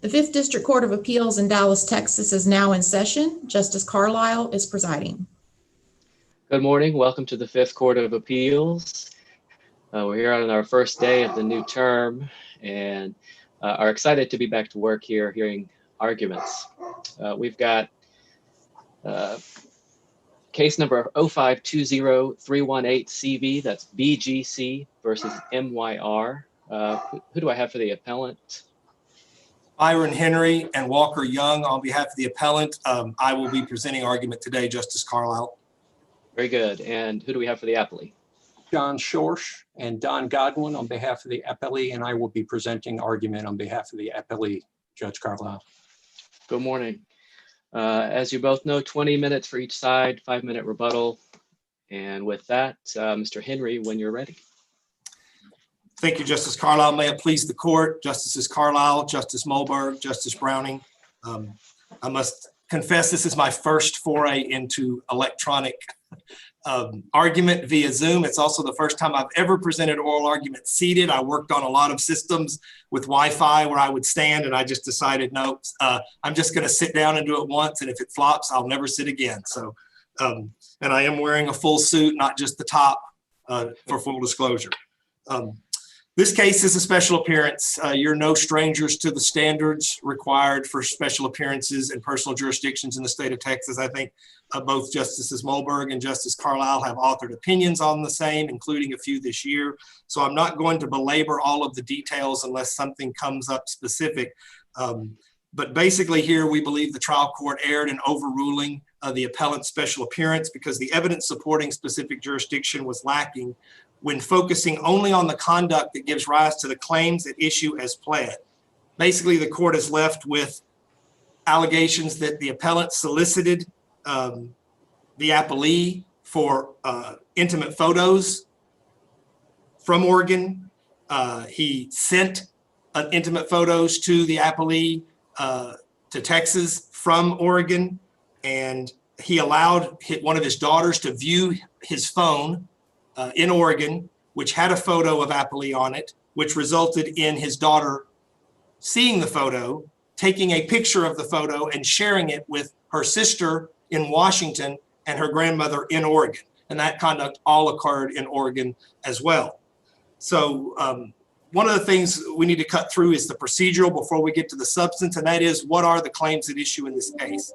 The 5th District Court of Appeals in Dallas, Texas is now in session. Justice Carlisle is presiding. Good morning. Welcome to the 5th Court of Appeals. We're here on our first day of the new term and are excited to be back to work here hearing arguments. We've got case number 05-20318CV, that's B.G.C. versus M.Y.R. Who do I have for the appellant? Byron Henry and Walker Young on behalf of the appellant. I will be presenting argument today, Justice Carlisle. Very good. And who do we have for the appellee? John Schorsch and Don Godwin on behalf of the appellee, and I will be presenting argument on behalf of the appellee, Judge Carlisle. Good morning. As you both know, 20 minutes for each side, 5-minute rebuttal. And with that, Mr. Henry, when you're ready. Thank you, Justice Carlisle. May it please the court, Justices Carlisle, Justice Mulberg, Justice Browning. I must confess this is my first foray into electronic argument via Zoom. It's also the first time I've ever presented oral argument seated. I worked on a lot of systems with Wi-Fi where I would stand, and I just decided, no, I'm just going to sit down and do it once, and if it flops, I'll never sit again. So, and I am wearing a full suit, not just the top, for full disclosure. This case is a special appearance. You're no strangers to the standards required for special appearances and personal jurisdictions in the state of Texas. I think both Justices Mulberg and Justice Carlisle have authored opinions on the same, including a few this year. So I'm not going to belabor all of the details unless something comes up specific. But basically here, we believe the trial court erred in overruling the appellant's special appearance because the evidence supporting specific jurisdiction was lacking when focusing only on the conduct that gives rise to the claims at issue as pled. Basically, the court is left with allegations that the appellant solicited the appellee for intimate photos from Oregon. He sent intimate photos to the appellee to Texas from Oregon, and he allowed one of his daughters to view his phone in Oregon, which had a photo of appellee on it, which resulted in his daughter seeing the photo, taking a picture of the photo and sharing it with her sister in Washington and her grandmother in Oregon. And that conduct all occurred in Oregon as well. So one of the things we need to cut through is the procedural before we get to the substance, and that is, what are the claims at issue in this case?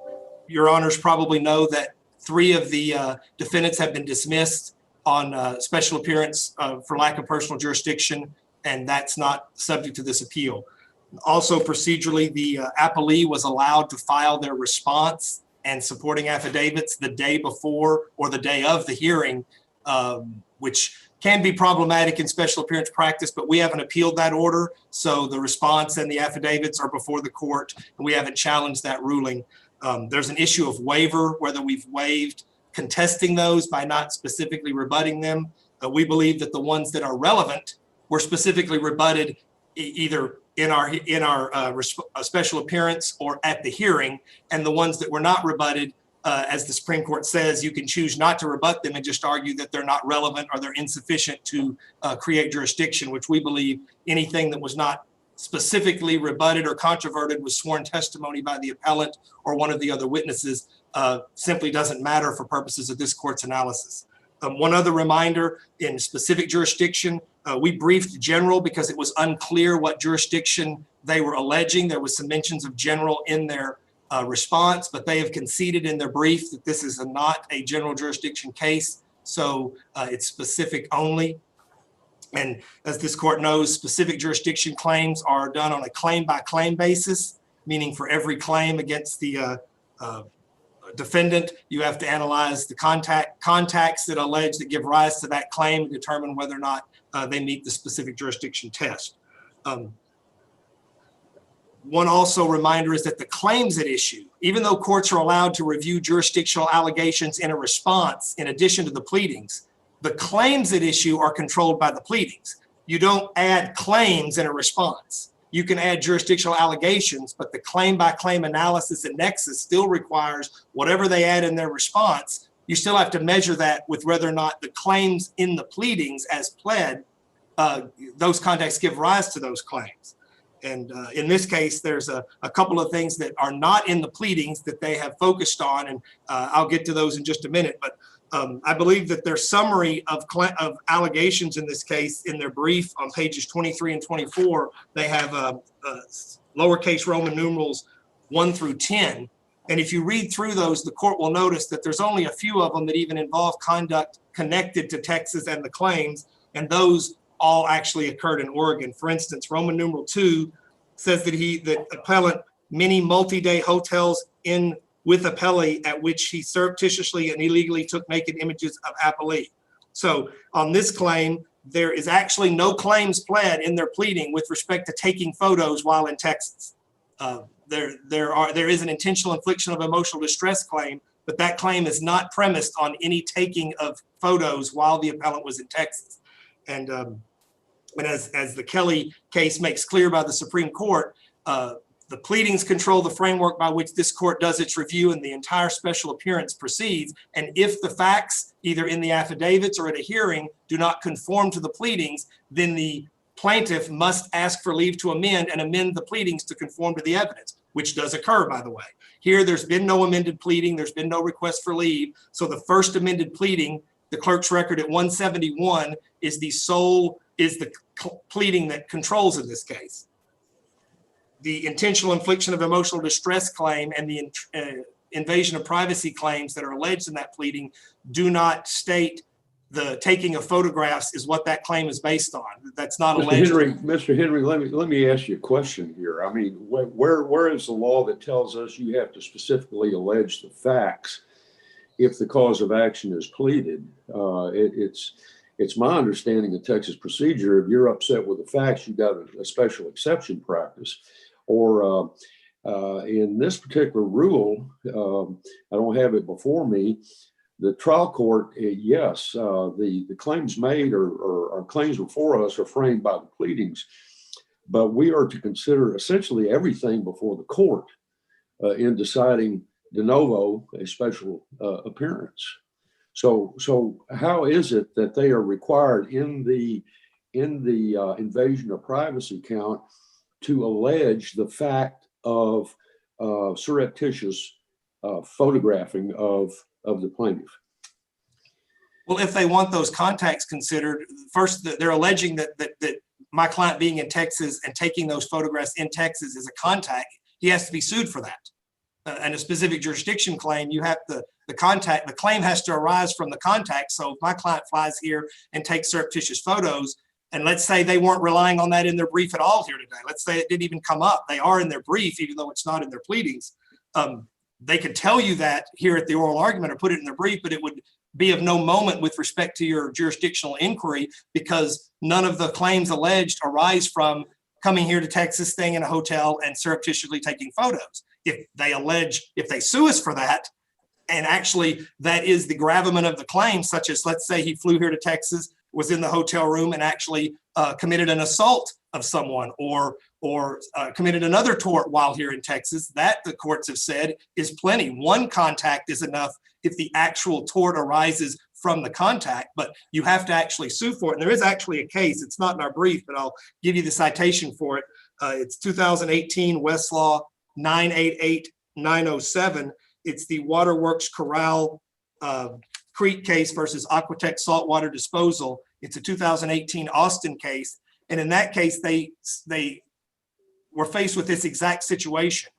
Your honors probably know that 3 of the defendants have been dismissed on special appearance for lack of personal jurisdiction, and that's not subject to this appeal. Also, procedurally, the appellee was allowed to file their response and supporting affidavits the day before or the day of the hearing, which can be problematic in special appearance practice, but we haven't appealed that order, so the response and the affidavits are before the court, and we haven't challenged that ruling. There's an issue of waiver, whether we've waived contesting those by not specifically rebutting them. We believe that the ones that are relevant were specifically rebutted either in our special appearance or at the hearing, and the ones that were not rebutted, as the Supreme Court says, you can choose not to rebut them and just argue that they're not relevant or they're insufficient to create jurisdiction, which we believe anything that was not specifically rebutted or controverted with sworn testimony by the appellant or one of the other witnesses simply doesn't matter for purposes of this court's analysis. One other reminder, in specific jurisdiction, we briefed general because it was unclear what jurisdiction they were alleging. There was some mentions of general in their response, but they have conceded in their brief that this is not a general jurisdiction case, so it's specific only. And as this court knows, specific jurisdiction claims are done on a claim-by-claim basis, meaning for every claim against the defendant, you have to analyze the contacts that allege that give rise to that claim and determine whether or not they meet the specific jurisdiction test. One also reminder is that the claims at issue, even though courts are allowed to review jurisdictional allegations in a response in addition to the pleadings, the claims at issue are controlled by the pleadings. You don't add claims in a response. You can add jurisdictional allegations, but the claim-by-claim analysis and nexus still requires whatever they add in their response. You still have to measure that with whether or not the claims in the pleadings as pled, those contacts give rise to those claims. And in this case, there's a couple of things that are not in the pleadings that they have focused on, and I'll get to those in just a minute. But I believe that their summary of allegations in this case, in their brief on pages 23 and 24, they have lowercase Roman numerals 1 through 10. And if you read through those, the court will notice that there's only a few of them that even involve conduct connected to Texas and the claims, and those all actually occurred in Oregon. For instance, Roman numeral 2 says that appellant many multi-day hotels in with appellee at which he surreptitiously and illegally took naked images of appellee. So on this claim, there is actually no claims pled in their pleading with respect to taking photos while in Texas. There is an intentional infliction of emotional distress claim, but that claim is not premised on any taking of photos while the appellant was in Texas. And as the Kelly case makes clear by the Supreme Court, the pleadings control the framework by which this court does its review, and the entire special appearance proceeds. And if the facts, either in the affidavits or at a hearing, do not conform to the pleadings, then the plaintiff must ask for leave to amend and amend the pleadings to conform to the evidence, which does occur, by the way. Here, there's been no amended pleading. There's been no request for leave. So the first amended pleading, the clerk's record at 171, is the pleading that controls in this case. The intentional infliction of emotional distress claim and the invasion of privacy claims that are alleged in that pleading do not state the taking of photographs is what that claim is based on. That's not alleged. Mr. Henry, let me ask you a question here. I mean, where is the law that tells us you have to specifically allege the facts if the cause of action is pleaded? It's my understanding of Texas procedure, if you're upset with the facts, you've got a special exception practice. Or in this particular rule, I don't have it before me, the trial court, yes, the claims made or claims before us are framed by the pleadings, but we are to consider essentially everything before the court in deciding de novo a special appearance. So how is it that they are required in the invasion of privacy count to allege the fact of surreptitious photographing of the plaintiff? Well, if they want those contacts considered, first, they're alleging that my client being in Texas and taking those photographs in Texas is a contact. He has to be sued for that. And a specific jurisdiction claim, you have the claim has to arise from the contact. So if my client flies here and takes surreptitious photos, and let's say they weren't relying on that in their brief at all here today. Let's say it didn't even come up. They are in their brief, even though it's not in their pleadings. They could tell you that here at the oral argument or put it in their brief, but it would be of no moment with respect to your jurisdictional inquiry, because none of the claims alleged arise from coming here to Texas, staying in a hotel, and surreptitiously taking photos. If they sue us for that, and actually that is the gravamen of the claim, such as, let's say he flew here to Texas, was in the hotel room and actually committed an assault of someone or committed another tort while here in Texas, that the courts have said is plenty. One contact is enough if the actual tort arises from the contact, but you have to actually sue for it. And there is actually a case, it's not in our brief, but I'll give you the citation for it. It's 2018 Westlaw 988907. It's the Waterworks Corral Creek case versus Aquatech Saltwater Disposal. It's a 2018 Austin case. And in that case, they were faced with this exact situation.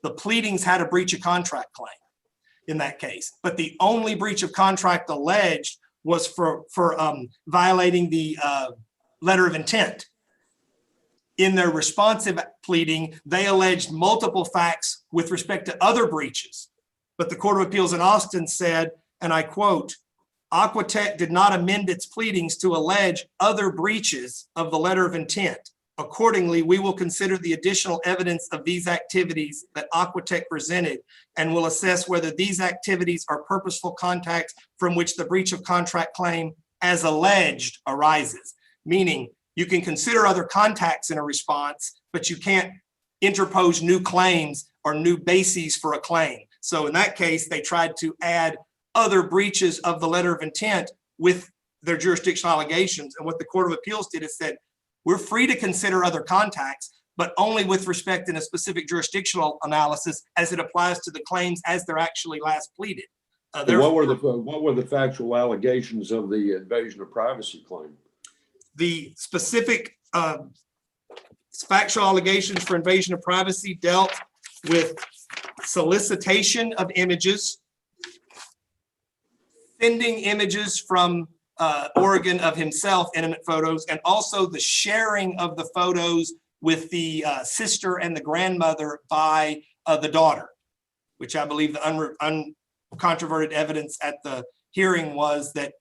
The pleadings had a breach of contract claim in that case, but the only breach of contract alleged was for violating the letter of intent. In their responsive pleading, they alleged multiple facts with respect to other breaches. But the Court of Appeals in Austin said, and I quote, Aquatech did not amend its pleadings to allege other breaches of the letter of intent. Accordingly, we will consider the additional evidence of these activities that Aquatech presented and will assess whether these activities are purposeful contacts from which the breach of contract claim as alleged arises. Meaning, you can consider other contacts in a response, but you can't interpose new claims or new bases for a claim. So in that case, they tried to add other breaches of the letter of intent with their jurisdictional allegations. And what the Court of Appeals did is said, we're free to consider other contacts, but only with respect in a specific jurisdictional analysis as it applies to the claims as they're actually last pleaded. What were the factual allegations of the invasion of privacy claim? The specific factual allegations for invasion of privacy dealt with solicitation of images, sending images from Oregon of himself, intimate photos, and also the sharing of the photos with the sister and the grandmother by the daughter, which I believe the uncontroverted evidence at the hearing was that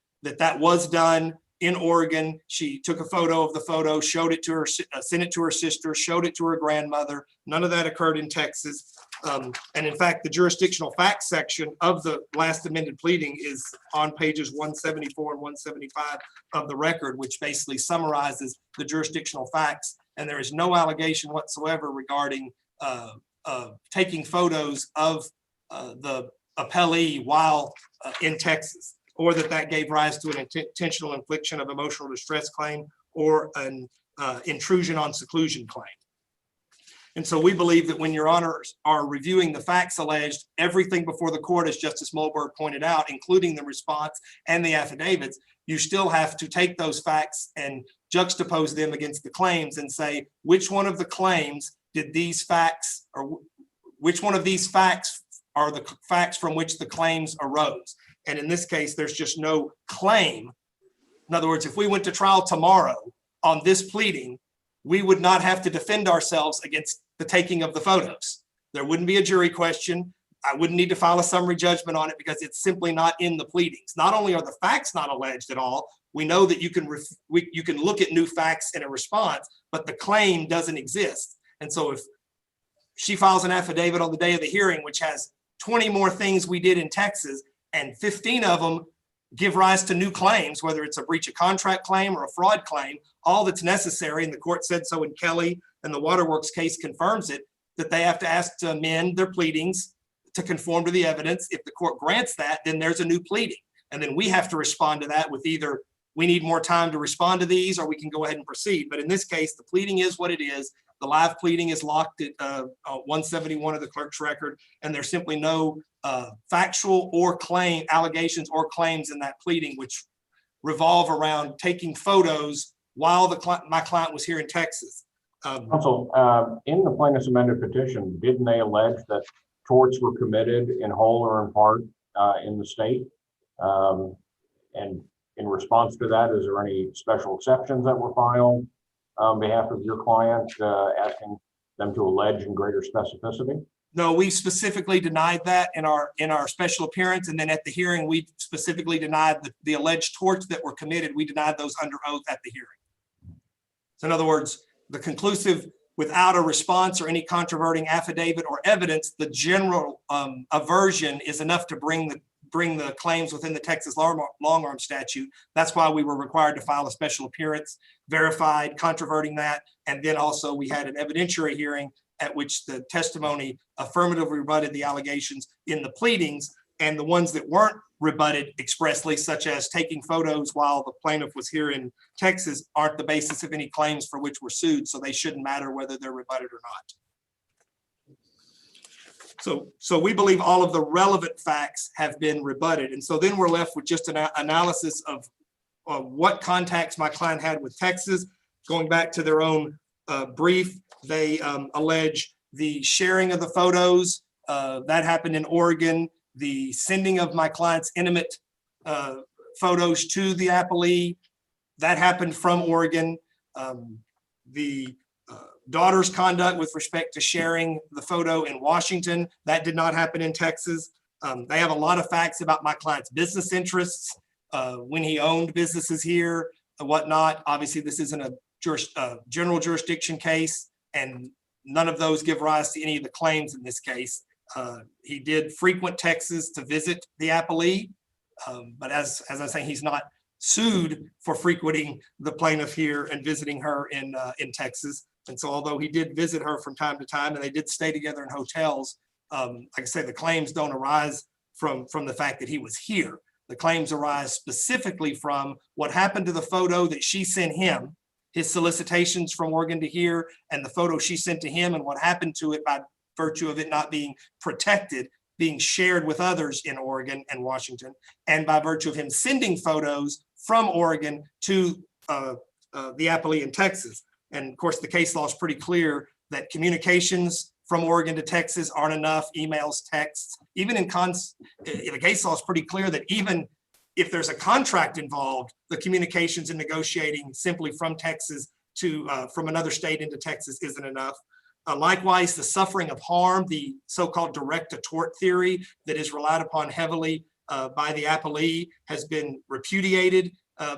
was done in Oregon. She took a photo of the photo, showed it to her, sent it to her sister, showed it to her grandmother. None of that occurred in Texas. And in fact, the jurisdictional facts section of the last amended pleading is on pages 174 and 175 of the record, which basically summarizes the jurisdictional facts. And there is no allegation whatsoever regarding taking photos of the appellee while in Texas, or that gave rise to an intentional infliction of emotional distress claim or an intrusion on seclusion claim. And so we believe that when your honors are reviewing the facts alleged, everything before the court, as Justice Mulberg pointed out, including the response and the affidavits, you still have to take those facts and juxtapose them against the claims and say, which one of the claims did these facts, or which one of these facts are the facts from which the claims arose? And in this case, there's just no claim. In other words, if we went to trial tomorrow on this pleading, we would not have to defend ourselves against the taking of the photos. There wouldn't be a jury question. I wouldn't need to file a summary judgment on it because it's simply not in the pleadings. Not only are the facts not alleged at all, we know that you can look at new facts in a response, but the claim doesn't exist. And so if she files an affidavit on the day of the hearing, which has 20 more things we did in Texas, and 15 of them give rise to new claims, whether it's a breach of contract claim or a fraud claim, all that's necessary, and the court said so in Kelly, and the Waterworks case confirms it, that they have to ask to amend their pleadings to conform to the evidence. If the court grants that, then there's a new pleading. And then we have to respond to that with either we need more time to respond to these or we can go ahead and proceed. But in this case, the pleading is what it is. The live pleading is locked at 171 of the clerk's record, and there's simply no factual or allegations or claims in that pleading which revolve around taking photos while my client was here in Texas. Counsel, in the plaintiff's amended petition, didn't they allege that torts were committed in whole or in part in the state? And in response to that, is there any special exceptions that were filed on behalf of your client, asking them to allege in greater specificity? No, we specifically denied that in our special appearance, and then at the hearing, we specifically denied the alleged torts that were committed. We denied those under oath at the hearing. So in other words, the conclusive, without a response or any controverting affidavit or evidence, the general aversion is enough to bring the claims within the Texas long-arm statute. That's why we were required to file a special appearance, verified, controverting that, and then also we had an evidentiary hearing at which the testimony affirmatively rebutted the allegations in the pleadings, and the ones that weren't rebutted expressly, such as taking photos while the plaintiff was here in Texas, aren't the basis of any claims for which we're sued, so they shouldn't matter whether they're rebutted or not. So we believe all of the relevant facts have been rebutted, and so then we're left with just an analysis of what contacts my client had with Texas. Going back to their own brief, they allege the sharing of the photos that happened in Oregon, the sending of my client's intimate photos to the appellee, that happened from Oregon. The daughter's conduct with respect to sharing the photo in Washington, that did not happen in Texas. They have a lot of facts about my client's business interests, when he owned businesses here and whatnot. Obviously, this isn't a general jurisdiction case, and none of those give rise to any of the claims in this case. He did frequent Texas to visit the appellee, but as I say, he's not sued for frequenting the plaintiff here and visiting her in Texas. And so although he did visit her from time to time and they did stay together in hotels, like I say, the claims don't arise from the fact that he was here. The claims arise specifically from what happened to the photo that she sent him. his solicitations from Oregon to here and the photo she sent to him and what happened to it by virtue of it not being protected, being shared with others in Oregon and Washington, and by virtue of him sending photos from Oregon to the appellee in Texas. And of course, the case law is pretty clear that communications from Oregon to Texas aren't enough, emails, texts, even the case law is pretty clear that even if there's a contract involved, the communications and negotiating simply from Texas to from another state into Texas isn't enough. Likewise, the suffering of harm, the so-called direct to tort theory that is relied upon heavily by the appellee, has been repudiated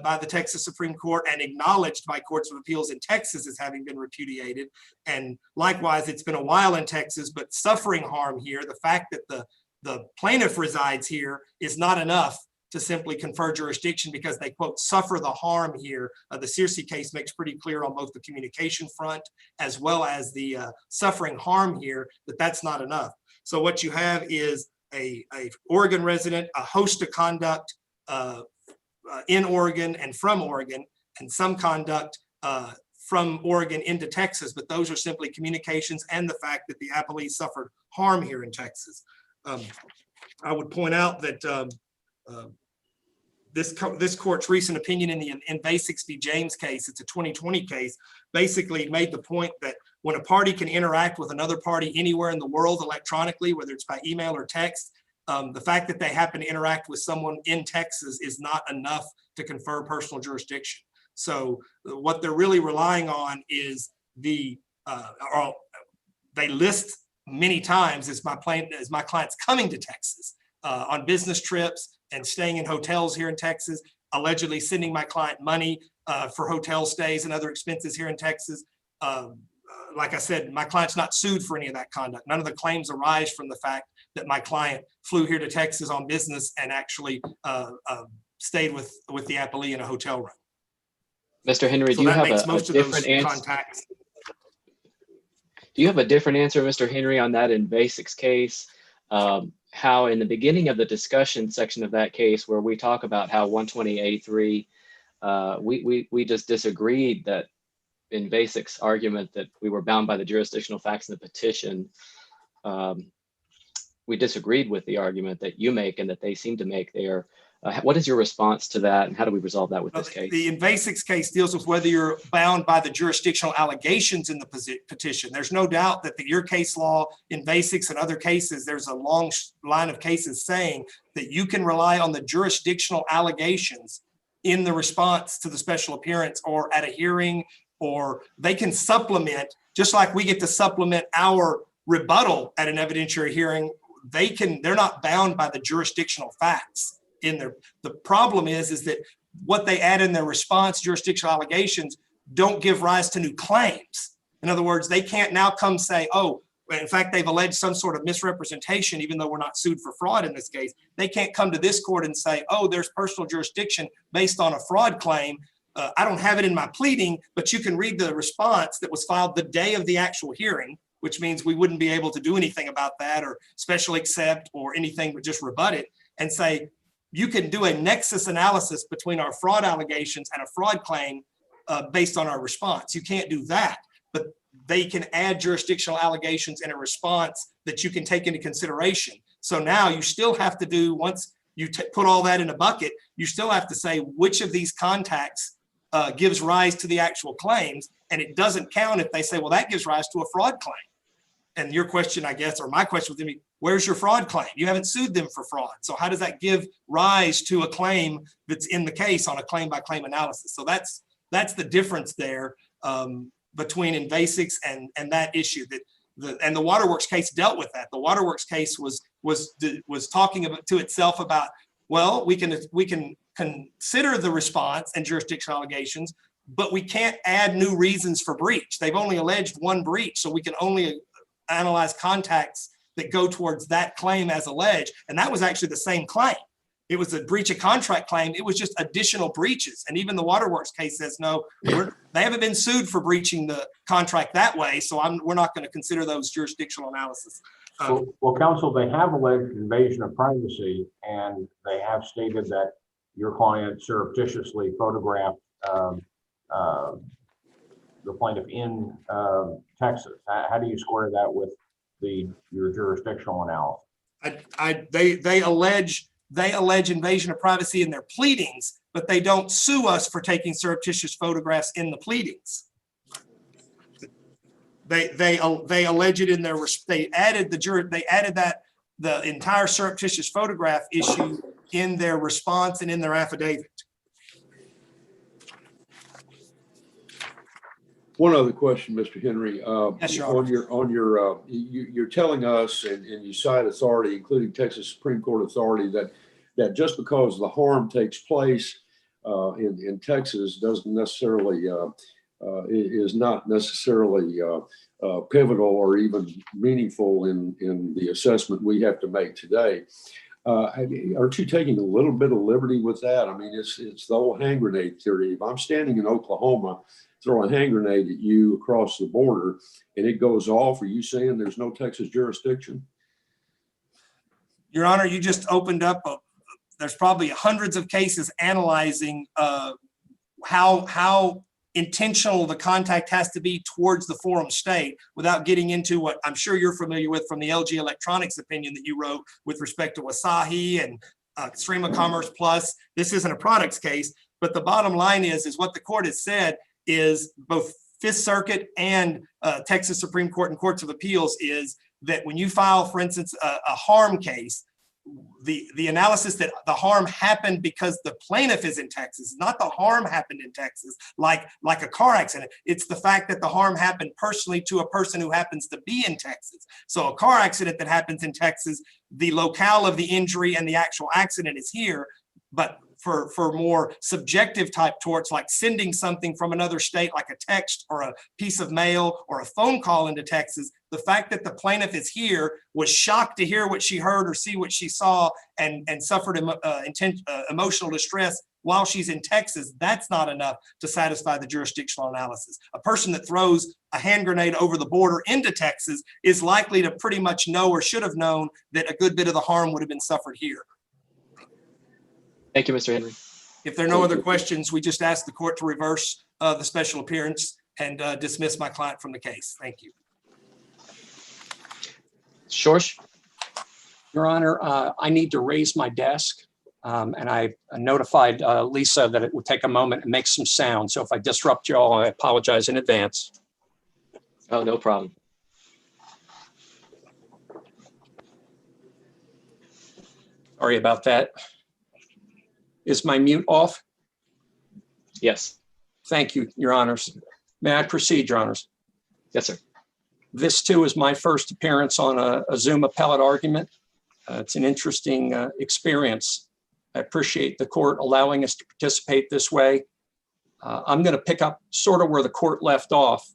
by the Texas Supreme Court and acknowledged by courts of appeals in Texas as having been repudiated. And likewise, it's been a while in Texas, but suffering harm here, the fact that the plaintiff resides here is not enough to simply confer jurisdiction because they, quote, suffer the harm here. The Searcy case makes pretty clear on both the communication front as well as the suffering harm here that that's not enough. So what you have is a Oregon resident, a host of conduct in Oregon and from Oregon, and some conduct from Oregon into Texas, but those are simply communications and the fact that the appellee suffered harm here in Texas. I would point out that this court's recent opinion in the M.Y.R. v. James case, it's a 2020 case, basically made the point that when a party can interact with another party anywhere in the world electronically, whether it's by email or text, the fact that they happen to interact with someone in Texas is not enough to confer personal jurisdiction. So what they're really relying on is they list many times as my clients coming to Texas on business trips and staying in hotels here in Texas, allegedly sending my client money for hotel stays and other expenses here in Texas. Like I said, my client's not sued for any of that conduct. None of the claims arise from the fact that my client flew here to Texas on business and actually stayed with the appellee in a hotel room. Mr. Henry, So do you that have makes a most of different those answer? contacts. Do you have a different answer, Mr. Henry, on that in M.Y.R. case? How in the beginning of the discussion section of that case, where we talk about how 120A3, we just disagreed that in M.Y.R.'s argument that we were bound by the jurisdictional facts in the petition, we disagreed with the argument that you make and that they seem to make there. What is your response to that, and how do we resolve that with this case? The M.Y.R. case deals with whether you're bound by the jurisdictional allegations in the petition. There's no doubt that your case law in M.Y.R. and other cases, there's a long line of cases saying that you can rely on the jurisdictional allegations in the response to the special appearance or at a hearing, or they can supplement, just like we get to supplement our rebuttal at an evidentiary hearing. They're not bound by the jurisdictional facts in there. The problem is that what they add in their response, jurisdictional allegations, don't give rise to new claims. In other words, they can't now come say, oh, in fact, they've alleged some sort of misrepresentation, even though we're not sued for fraud in this case. They can't come to this court and say, oh, there's personal jurisdiction based on a fraud claim. I don't have it in my pleading, but you can read the response that was filed the day of the actual hearing, which means we wouldn't be able to do anything about that or special accept or anything, but just rebut it and say, you can do a nexus analysis between our fraud allegations and a fraud claim based on our response. You can't do that, but they can add jurisdictional allegations in a response that you can take into consideration. So now you still have to do, once you put all that in a bucket, you still have to say which of these contacts gives rise to the actual claims. And it doesn't count if they say, well, that gives rise to a fraud claim. And your question, I guess, or my question would be, where's your fraud claim? You haven't sued them for fraud. So how does that give rise to a claim that's in the case on a claim by claim analysis? So that's the difference there between M.Y.R. and that issue. And the Waterworks case dealt with that. The Waterworks case was talking to itself about, well, we can consider the response and jurisdictional allegations, but we can't add new reasons for breach. They've only alleged one breach, so we can only analyze contacts that go towards that claim as alleged. And that was actually the same claim. It was a breach of contract claim. It was just additional breaches. And even the Waterworks case says, no, they haven't been sued for breaching the contract that way. So we're not going to consider those jurisdictional analysis. Well, counsel, they have alleged invasion of privacy, and they have stated that your client surreptitiously photographed the plaintiff in Texas? How do you square that with your jurisdictional analysis? They allege invasion of privacy in their pleadings, but they don't sue us for taking surreptitious photographs in the pleadings. They allege it in their, they added that the entire surreptitious photograph issue in their response and in their affidavit. One other question, Mr. Henry. Yes, Your Honor. You're telling us, and you cite authority, including Texas Supreme Court authority, that just because the harm takes place in Texas doesn't necessarily is not necessarily pivotal or even meaningful in the assessment we have to make today. Aren't you taking a little bit of liberty with that? I mean, it's the whole hand grenade theory. If I'm standing in Oklahoma, throw a hand grenade at you across the border and it goes off, are you saying there's no Texas jurisdiction? Your Honor, you just opened up there's probably hundreds of cases analyzing how intentional the contact has to be towards the forum state, without getting into what I'm sure you're familiar with from the LG Electronics opinion that you wrote with respect to Asahi and Stream of Commerce Plus. This isn't a products case, but the bottom line is what the court has said is, both Fifth Circuit and Texas Supreme Court and Courts of Appeals, is that when you file, for instance, a harm case, the analysis that the harm happened because the plaintiff is in Texas, not the harm happened in Texas, like a car accident. It's the fact that the harm happened personally to a person who happens to be in Texas. So a car accident that happens in Texas, the locale of the injury and the actual accident is here, but for more subjective type torts, like sending something from another state, like a text or a piece of mail or a phone call into Texas, the fact that the plaintiff is here, was shocked to hear what she heard or see what she saw, and suffered emotional distress while she's in Texas, that's not enough to satisfy the jurisdictional analysis. A person that throws a hand grenade over the border into Texas is likely to pretty much know, or should have known, that a good bit of the harm would have been suffered here. Thank you, Mr. Henry. If there are no other questions, we just ask the court to reverse the special appearance and dismiss my client from the case. Thank you. Schorsch? Your Honor, I need to raise my desk, and I notified Lisa that it would take a moment and make some sound. So if I disrupt you all, I apologize in advance. Oh, no problem. Sorry about that. Is my mute off? Yes. Thank you, Your Honors. May I proceed, Your Honors? Yes, sir. This too is my first appearance on a Zoom appellate argument. It's an interesting experience. I appreciate the court allowing us to participate this way. I'm going to pick up sort of where the court left off.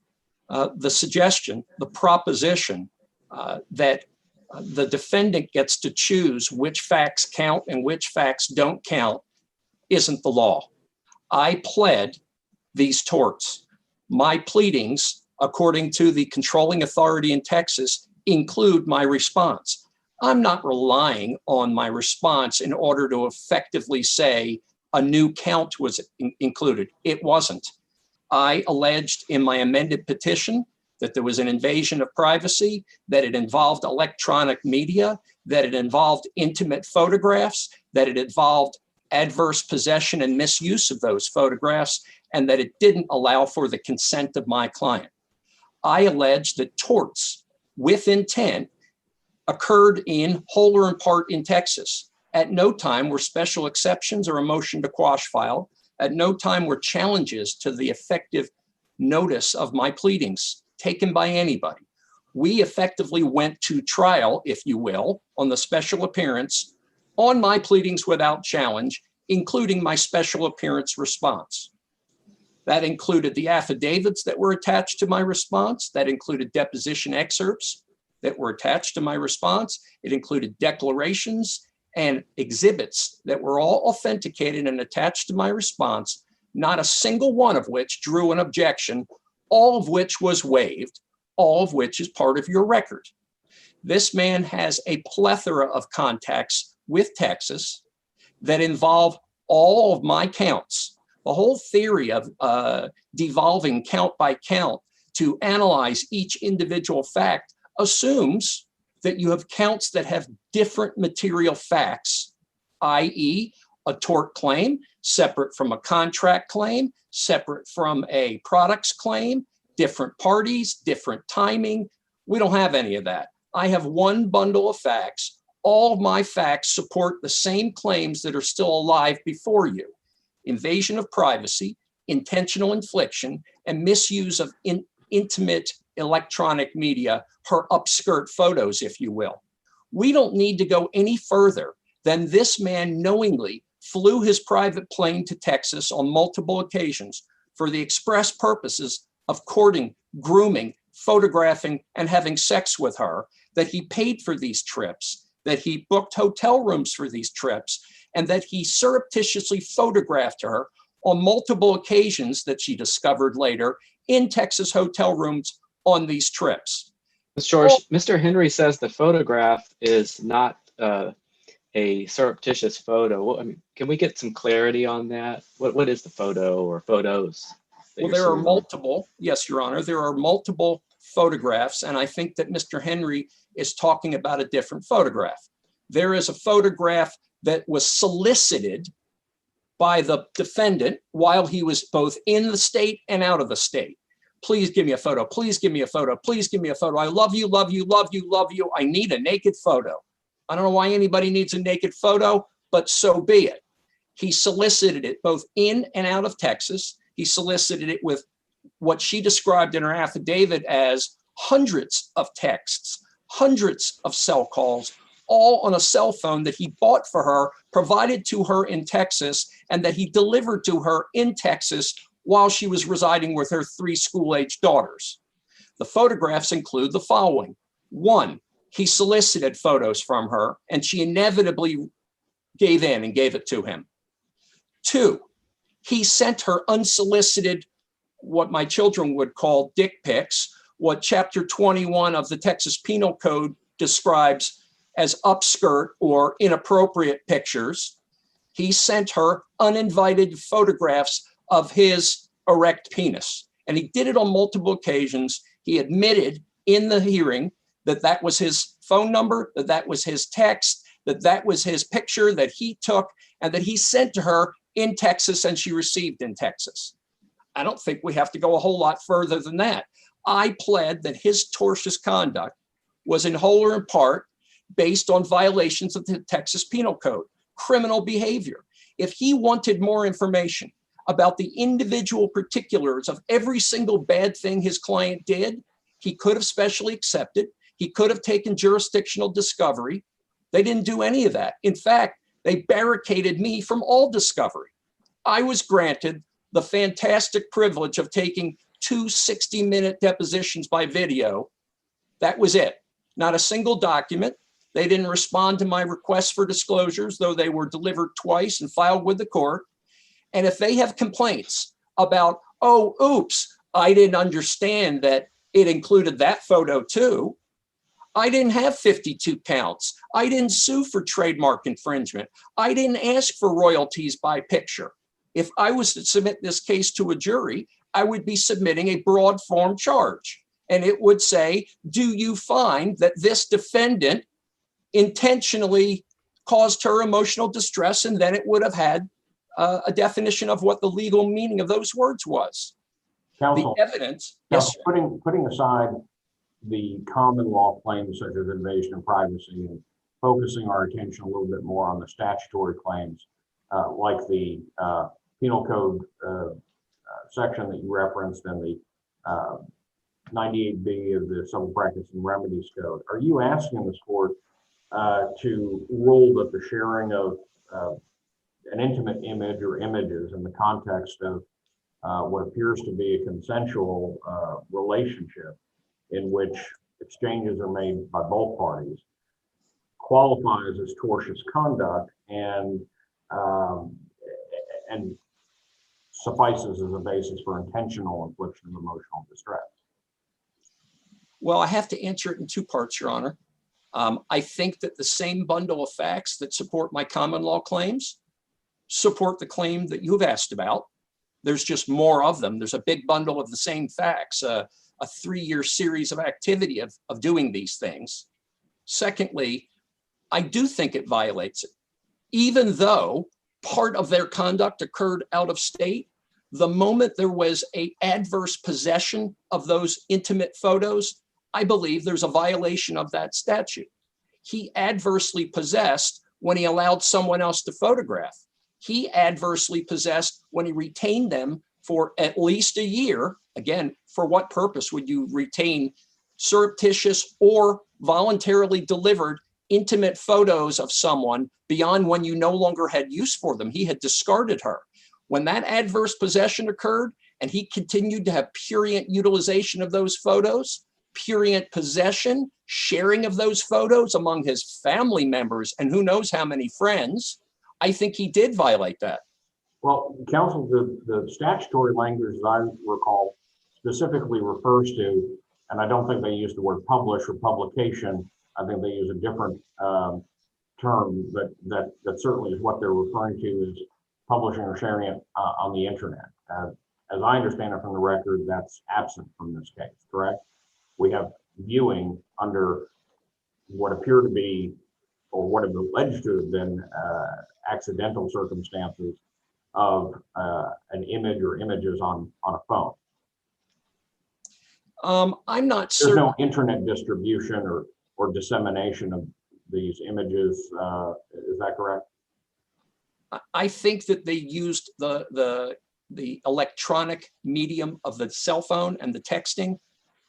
The suggestion, the proposition that the defendant gets to choose which facts count and which facts don't count isn't the law. I pled these torts. My pleadings, according to the controlling authority in Texas, include my response. I'm not relying on my response in order to effectively say a new count was included. It wasn't. I alleged in my amended petition that there was an invasion of privacy, that it involved electronic media, that it involved intimate photographs, that it involved adverse possession and misuse of those photographs, and that it didn't allow for the consent of my client. I alleged that torts with intent occurred in whole or in part in Texas. At no time were special exceptions or a motion to quash filed. At no time were challenges to the effective notice of my pleadings taken by anybody. We effectively went to trial, if you will, on the special appearance on my pleadings without challenge, including my special appearance response. That included the affidavits that were attached to my response. That included deposition excerpts that were attached to my response. It included declarations and exhibits that were all authenticated and attached to my response, not a single one of which drew an objection, all of which was waived, all of which is part of your record. This man has a plethora of contacts with Texas that involve all of my counts. The whole theory of devolving count by count to analyze each individual fact assumes that you have counts that have different material facts, i.e. a tort claim separate from a contract claim, separate from a products claim, different parties, different timing. We don't have any of that. I have one bundle of facts. All of my facts support the same claims that are still alive before you: invasion of privacy, intentional infliction, and misuse of intimate electronic media, her upskirt photos, if you will. We don't need to go any further than this man knowingly flew his private plane to Texas on multiple occasions for the express purposes of courting, grooming, photographing, and having sex with her, that he paid for these trips, that he booked hotel rooms for these trips, and that he surreptitiously photographed her on multiple occasions that she discovered later in Texas hotel rooms on these trips. Mr. Henry says the photograph is not a surreptitious photo. I mean, can we get some clarity on that? What is the photo or photos? Well, there are multiple, yes, Your Honor, there are multiple photographs, and I think that Mr. Henry is talking about a different photograph. There is a photograph that was solicited by the defendant while he was both in the state and out of the state. Please give me a photo. Please give me a photo. Please give me a photo. I love you, love you, love you, love you. I need a naked photo. I don't know why anybody needs a naked photo, but so be it. He solicited it both in and out of Texas. He solicited it with what she described in her affidavit as hundreds of texts, hundreds of cell calls, all on a cell phone that he bought for her, provided to her in Texas, and that he delivered to her in Texas while she was residing with her 3 school-age daughters. The photographs include the following. 1, he solicited photos from her, and she inevitably gave in and gave it to him. 2, he sent her unsolicited, what my children would call dick pics, what Chapter 21 of the Texas Penal Code describes as upskirt or inappropriate pictures. He sent her uninvited photographs of his erect penis, and he did it on multiple occasions. He admitted in the hearing that that was his phone number, that that was his text, that that was his picture that he took and that he sent to her in Texas and she received in Texas. I don't think we have to go a whole lot further than that. I pled that his tortious conduct was in whole or in part based on violations of the Texas Penal Code, criminal behavior. If he wanted more information about the individual particulars of every single bad thing his client did, he could have specially accepted. He could have taken jurisdictional discovery. They didn't do any of that. In fact, they barricaded me from all discovery. I was granted the fantastic privilege of taking 2 60-minute depositions by video. That was it. Not a single document. They didn't respond to my requests for disclosures, though they were delivered twice and filed with the court. And if they have complaints about, oh, oops, I didn't understand that it included that photo too. I didn't have 52 counts. I didn't sue for trademark infringement. I didn't ask for royalties by picture. If I was to submit this case to a jury, I would be submitting a broad form charge. And it would say, do you find that this defendant intentionally caused her emotional distress? And then it would have had a definition of what the legal meaning of those words was. Counsel, the evidence. counsel, Yes. putting aside the common law claims such as invasion of privacy and focusing our attention a little bit more on the statutory claims, like the Penal Code section that you referenced and the 98B of the Civil Practice and Remedies Code, are you asking this court to rule that the sharing of an intimate image or images in the context of what appears to be a consensual relationship in which exchanges are made by both parties qualifies as tortious conduct and suffices as a basis for intentional infliction of emotional distress? Well, I have to answer it in 2 parts, Your Honor. I think that the same bundle of facts that support my common law claims support the claim that you've asked about. There's just more of them. There's a big bundle of the same facts, a 3-year series of activity of doing these things. Secondly, I do think it violates it. Even though part of their conduct occurred out of state, the moment there was an adverse possession of those intimate photos, I believe there's a violation of that statute. He adversely possessed when he allowed someone else to photograph. He adversely possessed when he retained them for at least a year. Again, for what purpose would you retain surreptitious or voluntarily delivered intimate photos of someone beyond when you no longer had use for them? He had discarded her. When that adverse possession occurred and he continued to have prurient utilization of those photos, prurient possession, sharing of those photos among his family members and who knows how many friends, I think he did violate that. Well, counsel, the statutory language, as I recall, specifically refers to, and I don't think they use the word publish or publication. I think they use a different term, but that certainly is what they're referring to is publishing or sharing it on the internet. As I understand it from the record, that's absent from this case, correct? We have viewing under what appear to be, or what have alleged to have been accidental circumstances of an image or images on a phone. I'm not There's certain. no internet distribution or dissemination of these images. Is that correct? I think that they used the electronic medium of the cell phone and the texting,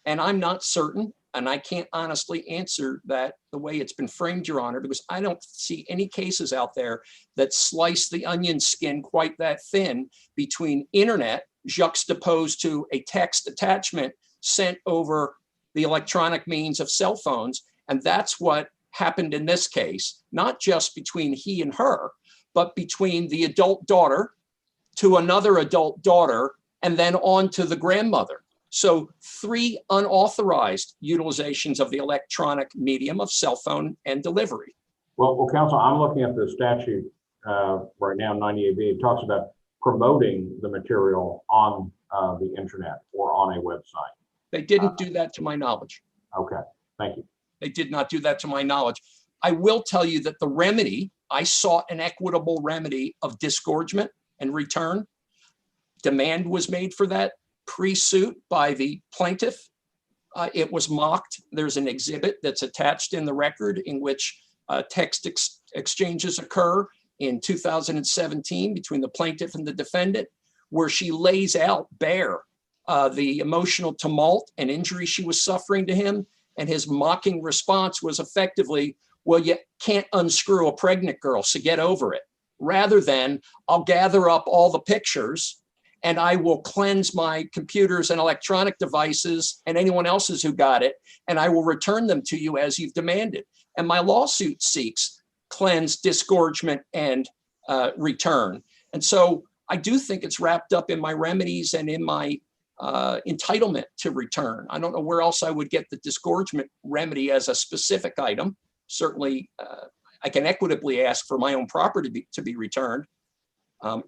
and I'm not certain, and I can't honestly answer that the way it's been framed, Your Honor, because I don't see any cases out there that slice the onion skin quite that thin between internet juxtaposed to a text attachment sent over the electronic means of cell phones. And that's what happened in this case, not just between he and her, but between the adult daughter to another adult daughter, and then on to the grandmother. So 3 unauthorized utilizations of the electronic medium of cell phone and delivery. Well, counsel, I'm looking at the statute right now, 98B. It talks about promoting the material on the internet or on a website. They didn't do that to my knowledge. Okay, thank you. They did not do that to my knowledge. I will tell you that the remedy, I sought an equitable remedy of disgorgement and return. Demand was made for that pre-suit by the plaintiff. It was mocked. There's an exhibit that's attached in the record in which text exchanges occur in 2017 between the plaintiff and the defendant, where she lays out bare the emotional tumult and injury she was suffering to him. And his mocking response was effectively, well, you can't unscrew a pregnant girl, so get over it. Rather than, I'll gather up all the pictures and I will cleanse my computers and electronic devices and anyone else's who got it, and I will return them to you as you've demanded. And my lawsuit seeks cleanse, disgorgement, and return. And so I do think it's wrapped up in my remedies and in my entitlement to return. I don't know where else I would get the disgorgement remedy as a specific item. Certainly, I can equitably ask for my own property to be returned.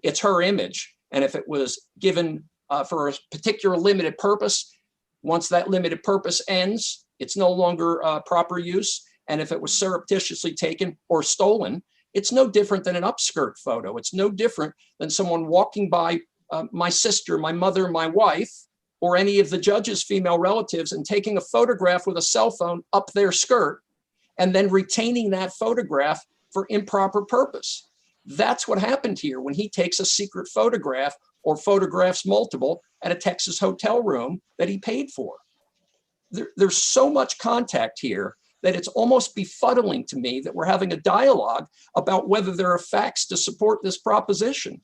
It's her image. And if it was given for a particular limited purpose, once that limited purpose ends, it's no longer proper use. And if it was surreptitiously taken or stolen, it's no different than an upskirt photo. It's no different than someone walking by my sister, my mother, my wife, or any of the judge's female relatives and taking a photograph with a cell phone up their skirt and then retaining that photograph for improper purpose. That's what happened here when he takes a secret photograph or photographs multiple at a Texas hotel room that he paid for. There's so much contact here that it's almost befuddling to me that we're having a dialogue about whether there are facts to support this proposition.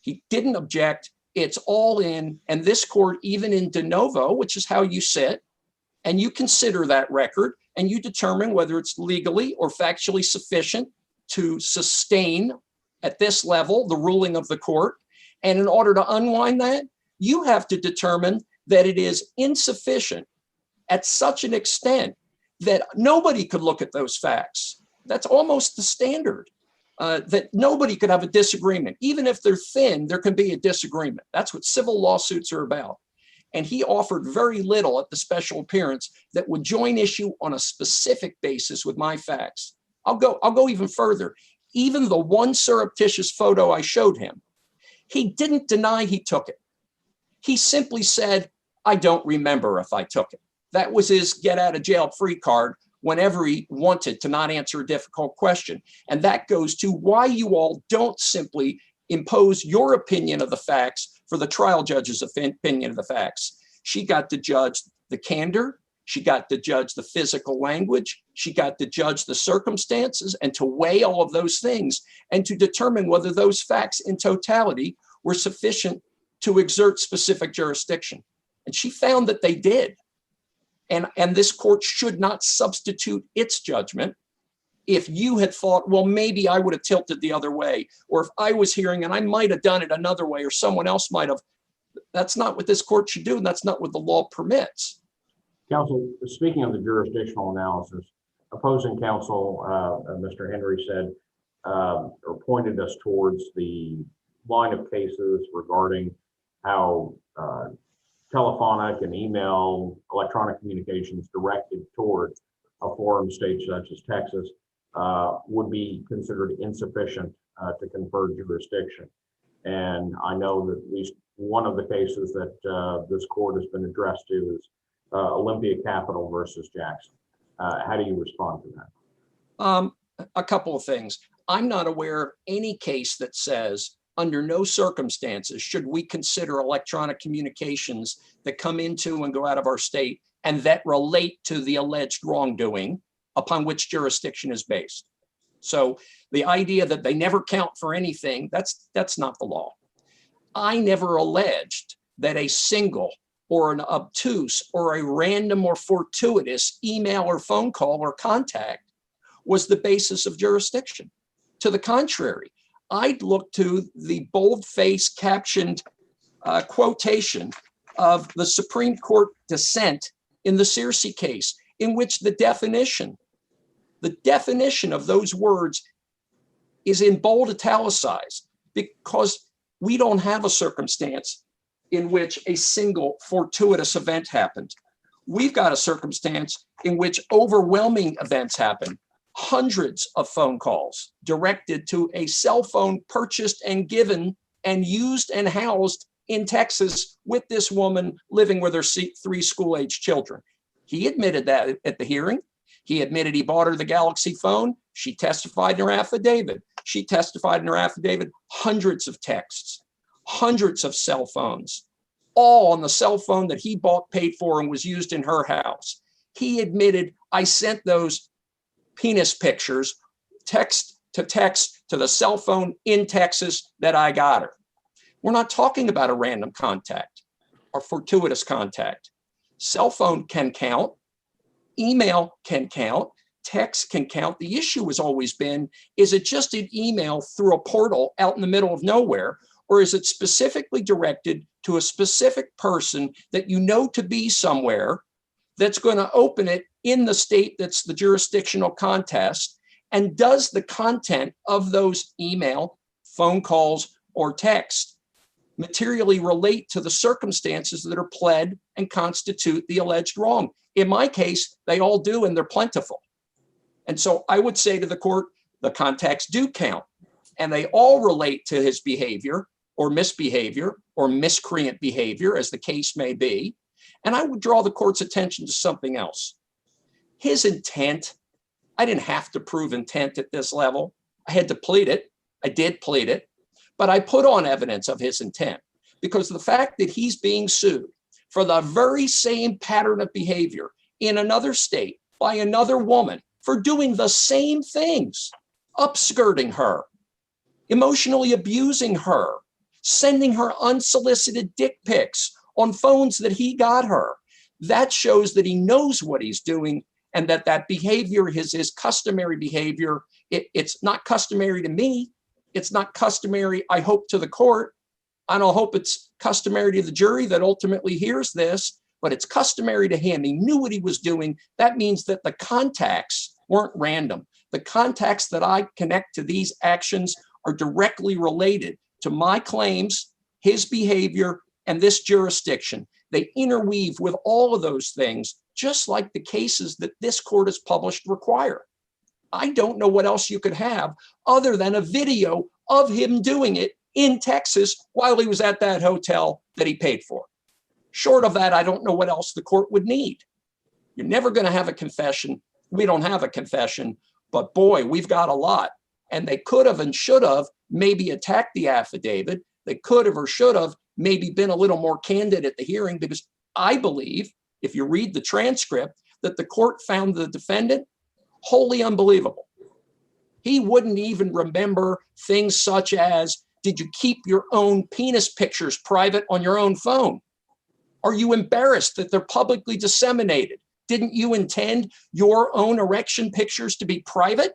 He didn't object. It's all in, and this court, even in de novo, which is how you sit, and you consider that record, and you determine whether it's legally or factually sufficient to sustain at this level the ruling of the court. And in order to unwind that, you have to determine that it is insufficient at such an extent that nobody could look at those facts. That's almost the standard. that nobody could have a disagreement. Even if they're thin, there can be a disagreement. That's what civil lawsuits are about. And he offered very little at the special appearance that would join issue on a specific basis with my facts. I'll go even further. Even the one surreptitious photo I showed him, he didn't deny he took it. He simply said, I don't remember if I took it. That was his get out of jail free card whenever he wanted to not answer a difficult question. And that goes to why you all don't simply impose your opinion of the facts for the trial judge's opinion of the facts. She got to judge the candor. She got to judge the physical language. She got to judge the circumstances and to weigh all of those things and to determine whether those facts in totality were sufficient to exert specific jurisdiction. And she found that they did. And this court should not substitute its judgment. If you had thought, well, maybe I would have tilted the other way, or if I was hearing and I might have done it another way, or someone else might have, that's not what this court should do, and that's not what the law permits. Counsel, speaking of the jurisdictional analysis, opposing counsel, Mr. Henry said, or pointed us towards the line of cases regarding how telephonic and email, electronic communications directed toward a forum state such as Texas would be considered insufficient to confer jurisdiction. And I know that at least one of the cases that this court has been addressed to is Olympia Capital versus Jackson. How do you respond to that? A couple of things. I'm not aware of any case that says under no circumstances should we consider electronic communications that come into and go out of our state and that relate to the alleged wrongdoing upon which jurisdiction is based. So the idea that they never count for anything, that's not the law. I never alleged that a single or an obtuse or a random or fortuitous email or phone call or contact was the basis of jurisdiction. To the contrary, I'd look to the boldface captioned quotation of the Supreme Court dissent in the Searcy case, in which the definition of those words is in bold italicized, because we don't have a circumstance in which a single fortuitous event happened. We've got a circumstance in which overwhelming events happen. Hundreds of phone calls directed to a cell phone purchased and given and used and housed in Texas with this woman living with her 3 school-age children. He admitted that at the hearing. He admitted he bought her the Galaxy phone. She testified in her affidavit. She testified in her affidavit, hundreds of texts, hundreds of cell phones, all on the cell phone that he bought, paid for, and was used in her house. He admitted, I sent those penis pictures text to the cell phone in Texas that I got her. We're not talking about a random contact or fortuitous contact. Cell phone can count, email can count, text can count. The issue has always been, is it just an email through a portal out in the middle of nowhere, or is it specifically directed to a specific person that you know to be somewhere that's going to open it in the state that's the jurisdictional contest? And does the content of those email, phone calls, or text materially relate to the circumstances that are pled and constitute the alleged wrong? In my case, they all do, and they're plentiful. And so I would say to the court, the contacts do count, and they all relate to his behavior or misbehavior or miscreant behavior, as the case may be. And I would draw the court's attention to something else. His intent, I didn't have to prove intent at this level. I had to plead it. I did plead it, but I put on evidence of his intent, because the fact that he's being sued for the very same pattern of behavior in another state by another woman for doing the same things, upskirting her, emotionally abusing her, sending her unsolicited dick pics on phones that he got her, that shows that he knows what he's doing, and that behavior, his customary behavior, it's not customary to me. It's not customary, I hope, to the court. I don't hope it's customary to the jury that ultimately hears this, but it's customary to him. He knew what he was doing. That means that the contacts weren't random. The contacts that I connect to these actions are directly related to my claims, his behavior, and this jurisdiction. They interweave with all of those things, just like the cases that this court has published require. I don't know what else you could have other than a video of him doing it in Texas while he was at that hotel that he paid for. Short of that, I don't know what else the court would need. You're never going to have a confession. We don't have a confession, but boy, we've got a lot. And they could have and should have maybe attacked the affidavit. They could have or should have maybe been a little more candid at the hearing, because I believe, if you read the transcript, that the court found the defendant wholly unbelievable. He wouldn't even remember things such as, did you keep your own penis pictures private on your own phone? Are you embarrassed that they're publicly disseminated? Didn't you intend your own erection pictures to be private,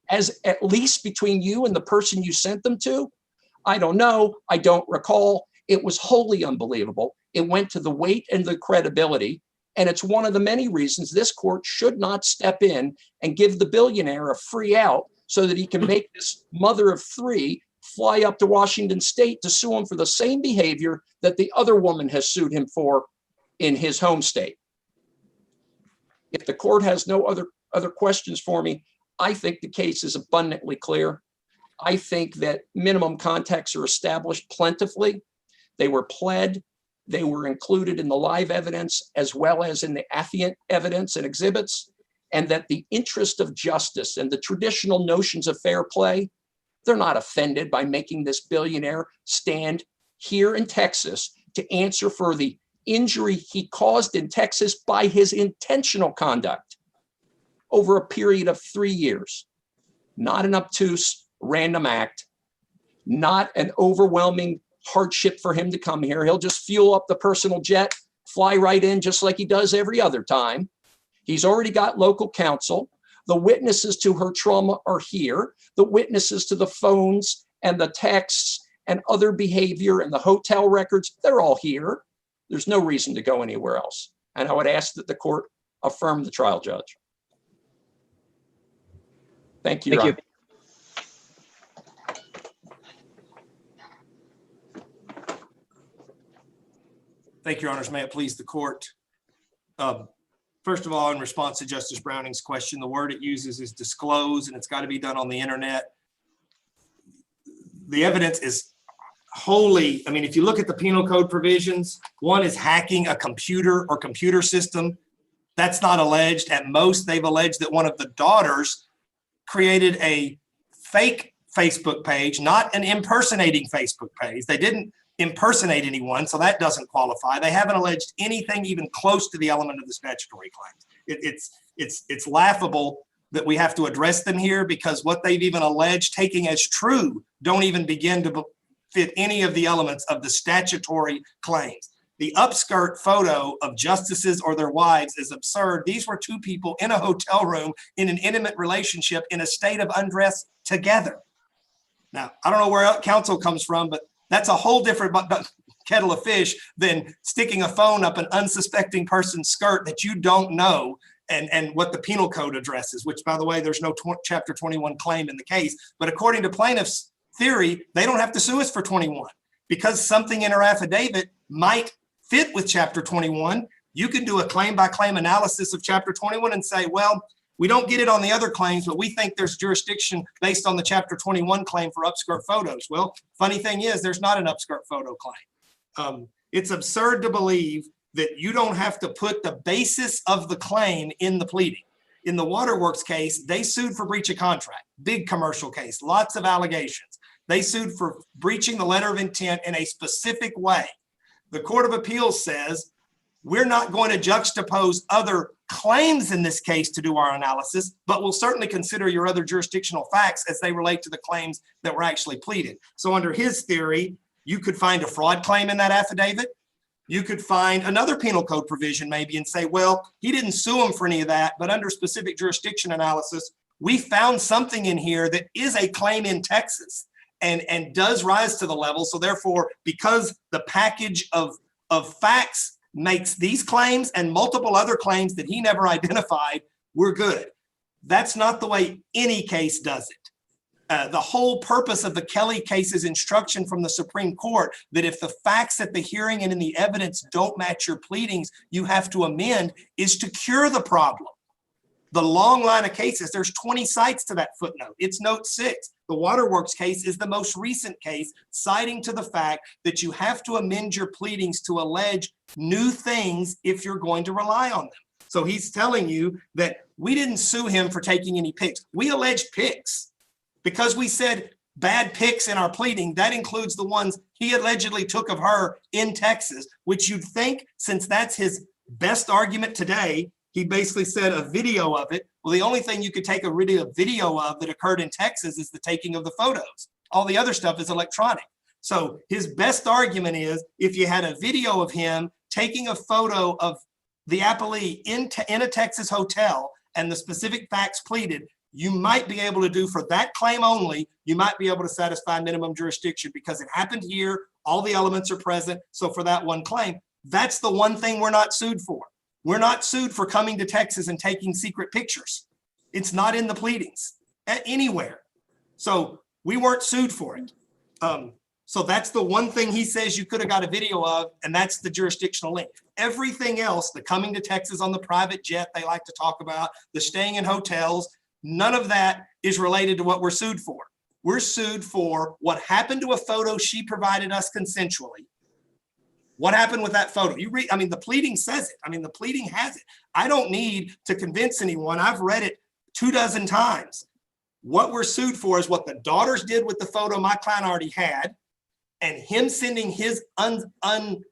as at least between you and the person you sent them to? I don't know. I don't recall. It was wholly unbelievable. It went to the weight and the credibility. And it's one of the many reasons this court should not step in and give the billionaire a free out so that he can make this mother of three fly up to Washington State to sue him for the same behavior that the other woman has sued him for in his home state. If the court has no other questions for me, I think the case is abundantly clear. I think that minimum contacts are established plentifully. They were pled. They were included in the live evidence as well as in the affiant evidence and exhibits, and that the interest of justice and the traditional notions of fair play, they're not offended by making this billionaire stand here in Texas to answer for the injury he caused in Texas by his intentional conduct over a period of 3 years. Not an obtuse, random act, not an overwhelming hardship for him to come here. He'll just fuel up the personal jet, fly right in just like he does every other time. He's already got local counsel. The witnesses to her trauma are here. The witnesses to the phones and the texts and other behavior and the hotel records, they're all here. There's no reason to go anywhere else. And I would ask that the court affirm the trial judge. Thank you. Thank you. Thank you, Your Honors. May it please the court. First of all, in response to Justice Browning's question, the word it uses is disclose, and it's got to be done on the internet. The evidence is wholly, I mean, if you look at the penal code provisions, one is hacking a computer or computer system. That's not alleged. At most, they've alleged that one of the daughters created a fake Facebook page, not an impersonating Facebook page. They didn't impersonate anyone, so that doesn't qualify. They haven't alleged anything even close to the element of the statutory claims. It's laughable that we have to address them here, because what they've even alleged, taking as true, don't even begin to fit any of the elements of the statutory claims. The upskirt photo of justices or their wives is absurd. These were two people in a hotel room in an intimate relationship in a state of undress together. Now, I don't know where counsel comes from, but that's a whole different kettle of fish than sticking a phone up an unsuspecting person's skirt that you don't know, and what the penal code addresses, which, by the way, there's no Chapter 21 claim in the case. But according to plaintiff's theory, they don't have to sue us for 21 because something in her affidavit might fit with Chapter 21. You can do a claim-by-claim analysis of Chapter 21 and say, well, we don't get it on the other claims, but we think there's jurisdiction based on the Chapter 21 claim for upskirt photos. Well, funny thing is, there's not an upskirt photo claim. It's absurd to believe that you don't have to put the basis of the claim in the pleading. In the Waterworks case, they sued for breach of contract, big commercial case, lots of allegations. They sued for breaching the letter of intent in a specific way. The Court of Appeals says, we're not going to juxtapose other claims in this case to do our analysis, but we'll certainly consider your other jurisdictional facts as they relate to the claims that were actually pleaded. So under his theory, you could find a fraud claim in that affidavit. You could find another penal code provision maybe and say, well, he didn't sue him for any of that, but under specific jurisdiction analysis, we found something in here that is a claim in Texas and does rise to the level. So therefore, because the package of facts makes these claims and multiple other claims that he never identified, we're good. That's not the way any case does it. The whole purpose of the Kelly case is instruction from the Supreme Court that if the facts at the hearing and in the evidence don't match your pleadings, you have to amend, is to cure the problem. The long line of cases, there's 20 cites to that footnote. It's note 6. The Waterworks case is the most recent case, citing to the fact that you have to amend your pleadings to allege new things if you're going to rely on them. So he's telling you that we didn't sue him for taking any pics. We alleged pics. Because we said bad pics in our pleading, that includes the ones he allegedly took of her in Texas, which you'd think, since that's his best argument today, he basically said a video of it. Well, the only thing you could take a video of that occurred in Texas is the taking of the photos. All the other stuff is electronic. So his best argument is if you had a video of him taking a photo of the appellee in a Texas hotel and the specific facts pleaded, you might be able to do for that claim only, you might be able to satisfy minimum jurisdiction because it happened here, all the elements are present. So for that one claim, that's the one thing we're not sued for. We're not sued for coming to Texas and taking secret pictures. It's not in the pleadings anywhere. So we weren't sued for it. So that's the one thing he says you could have got a video of, and that's the jurisdictional link. Everything else, the coming to Texas on the private jet they like to talk about, the staying in hotels, none of that is related to what we're sued for. We're sued for what happened to a photo she provided us consensually. What happened with that photo? You read, I mean, the pleading says it. I mean, the pleading has it. I don't need to convince anyone. I've read it 24 times. What we're sued for is what the daughters did with the photo my client already had, and him sending his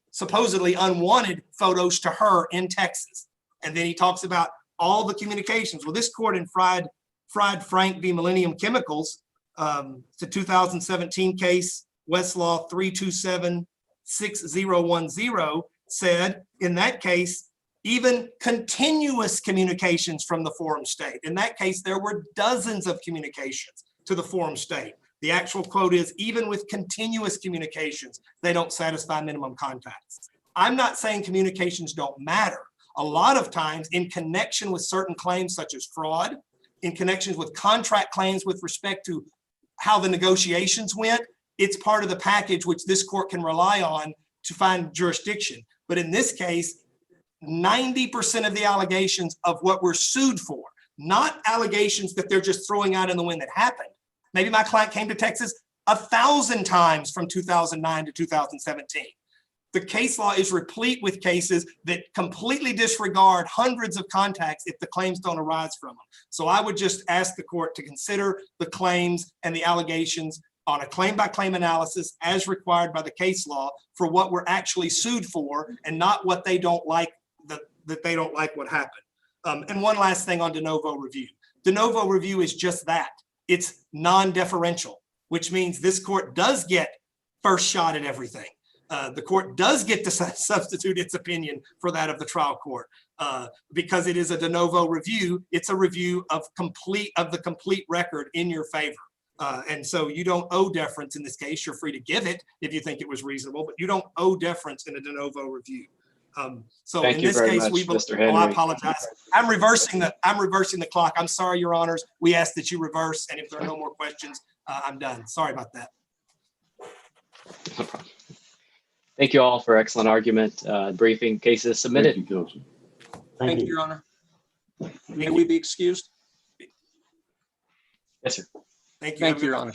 supposedly unwanted photos to her in Texas. And then he talks about all the communications. Well, this court in Fried Frank v. Millennium Chemicals, it's a 2017 case, Westlaw 3276010, said in that case, even continuous communications from the forum state. In that case, there were dozens of communications to the forum state. The actual quote is, even with continuous communications, they don't satisfy minimum contacts. I'm not saying communications don't matter. A lot of times in connection with certain claims such as fraud, in connections with contract claims with respect to how the negotiations went, it's part of the package which this court can rely on to find jurisdiction. But in this case, 90% of the allegations of what we're sued for, not allegations that they're just throwing out in the wind that happened. Maybe my client came to Texas 1,000 times from 2009 to 2017. The case law is replete with cases that completely disregard hundreds of contacts if the claims don't arise from them. So I would just ask the court to consider the claims and the allegations on a claim-by-claim analysis as required by the case law for what we're actually sued for, and not what they don't like, that they don't like what happened. And one last thing on de novo review. De novo review is just that. It's non-deferential, which means this court does get first shot at everything. The court does get to substitute its opinion for that of the trial court. Because it is a de novo review, it's a review of the complete record in your favor. And so you don't owe deference in this case. You're free to give it if you think it was reasonable, but you don't owe deference in a de novo review. So Thank in you this very case, much, we Mr. oh, I Henry. apologize. I'm reversing the clock. I'm sorry, Your Honors. We ask that you reverse, and if there are no more questions, I'm done. Sorry about that. No problem. Thank you all for excellent argument. Briefing. Cases submitted. Thank you, Counsel. Thank you, Your Honor. May we be excused? Yes, sir. Thank you. Thank you, Your Honor.